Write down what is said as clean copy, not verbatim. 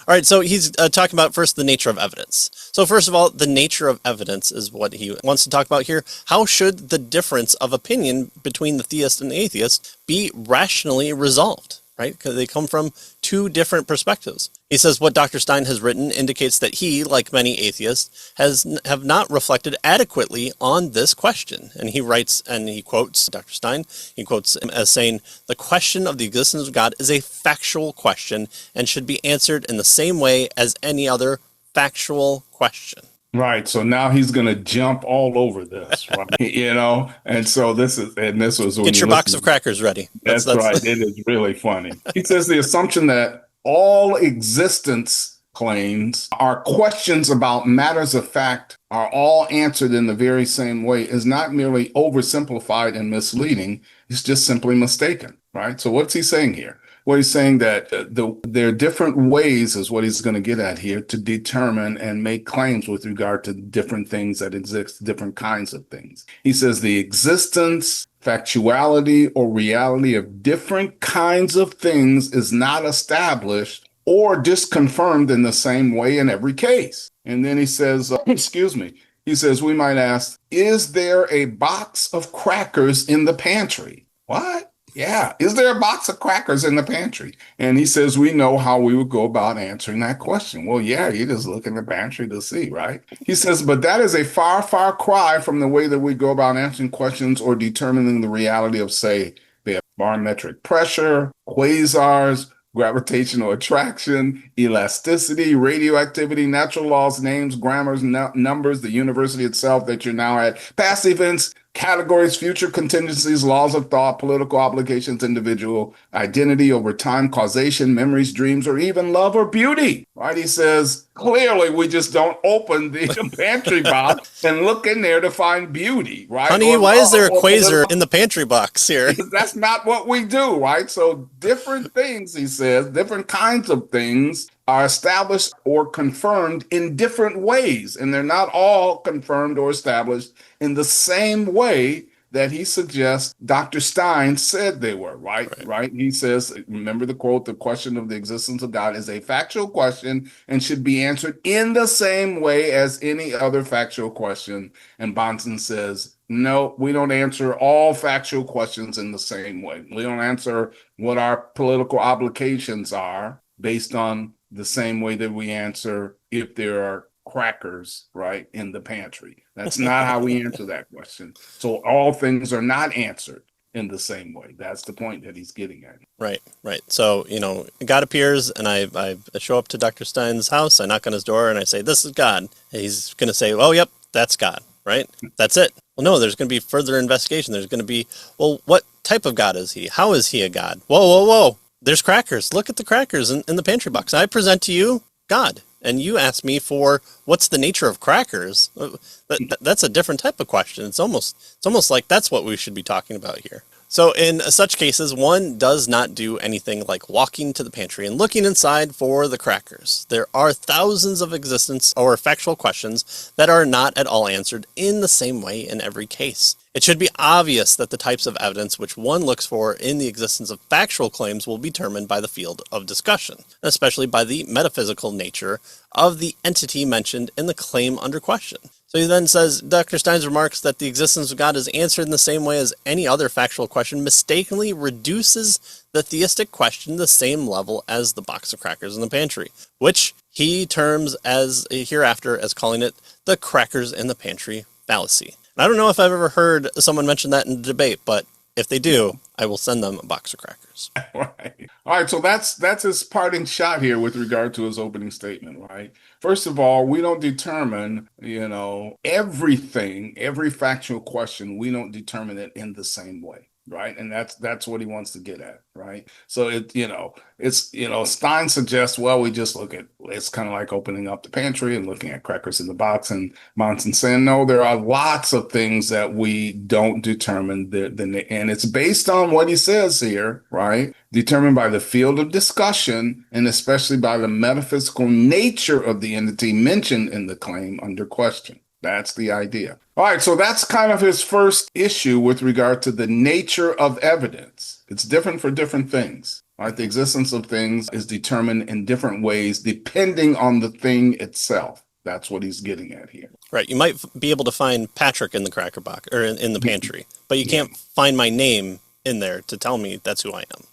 All right, so he's talking about first the nature of evidence. So first of all, the nature of evidence is what he wants to talk about here. How should the difference of opinion between the theist and the atheist be rationally resolved? Right? Because they come from two different perspectives. He says what Dr. Stein has written indicates that he, like many atheists, have not reflected adequately on this question. And he writes, and he quotes Dr. Stein, he quotes him as saying, the question of the existence of God is a factual question and should be answered in the same way as any other factual question. Right. So now he's going to jump all over this, right? And so this was when Get you your box of listen. crackers ready. That's That's right. It is really funny. He says the assumption that all existence claims are questions about matters of fact are all answered in the very same way is not merely oversimplified and misleading. It's just simply mistaken, right? So what's he saying here? Well, he's saying that there are different ways, is what he's going to get at here, to determine and make claims with regard to different things that exist, different kinds of things. He says the existence, factuality, or reality of different kinds of things is not established or disconfirmed in the same way in every case. And then he says, excuse me, he says, we might ask, is there a box of crackers in the pantry? What? Yeah. Is there a box of crackers in the pantry? And he says, we know how we would go about answering that question. Well, yeah, you just look in the pantry to see, right? He says, but that is a far, far cry from the way that we go about answering questions or determining the reality of, say, the barometric pressure, quasars, gravitational attraction, elasticity, radioactivity, natural laws, names, grammars, numbers, the university itself that you're now at, past events, categories, future contingencies, laws of thought, political obligations, individual identity over time, causation, memories, dreams, or even love or beauty. Right? He says, clearly, we just don't open the pantry box and look in there to find beauty, right? Honey, Or why is love there a or quasar political. in the pantry box here? That's not what we do, right? So different things, he says, different kinds of things are established or confirmed in different ways. And they're not all confirmed or established in the same way that he suggests Dr. Stein said they were, right? Right. Right? He says, remember the quote, the question of the existence of God is a factual question and should be answered in the same way as any other factual question. And Bonson says, no, we don't answer all factual questions in the same way. We don't answer what our political obligations are based on the same way that we answer if there are crackers, right, in the pantry. That's not how we answer that question. So all things are not answered in the same way. That's the point that he's getting at. Right, right. So, God appears and I show up to Dr. Stein's house, I knock on his door and I say, this is God. And he's going to say, oh, yep, that's God, right? That's it. Well, no, there's going to be further investigation. There's going to be, well, what type of God is he? How is he a God? Whoa, whoa, whoa. There's crackers. Look at the crackers in the pantry box. I present to you God. And you ask me for what's the nature of crackers. That's a different type of question. It's almost like that's what we should be talking about here. So in such cases, one does not do anything like walking to the pantry and looking inside for the crackers. There are thousands of existence or factual questions that are not at all answered in the same way in every case. It should be obvious that the types of evidence which one looks for in the existence of factual claims will be determined by the field of discussion, especially by the metaphysical nature of the entity mentioned in the claim under question. So he then says, Dr. Stein's remarks that the existence of God is answered in the same way as any other factual question mistakenly reduces the theistic question to the same level as the box of crackers in the pantry, which he terms as hereafter as calling it the crackers in the pantry fallacy. And I don't know if I've ever heard someone mention that in a debate, but if they do, I will send them a box of crackers. Right. All right. So that's his parting shot here with regard to his opening statement, right? First of all, we don't determine, everything, every factual question, we don't determine it in the same way. Right. And that's what he wants to get at. Right. So Stein suggests, well, we just look at it's kind of like opening up the pantry and looking at crackers in the box. And Monson saying, no, there are lots of things that we don't determine and it's based on what he says here. Right. Determined by the field of discussion and especially by the metaphysical nature of the entity mentioned in the claim under question. That's the idea. All right, so that's kind of his first issue with regard to the nature of evidence. It's different for different things. Right? The existence of things is determined in different ways depending on the thing itself. That's what he's getting at here. Right. You might be able to find Patrick in the cracker box or in the Yeah. pantry, but you Yeah. can't find my name in there to tell me that's who I am.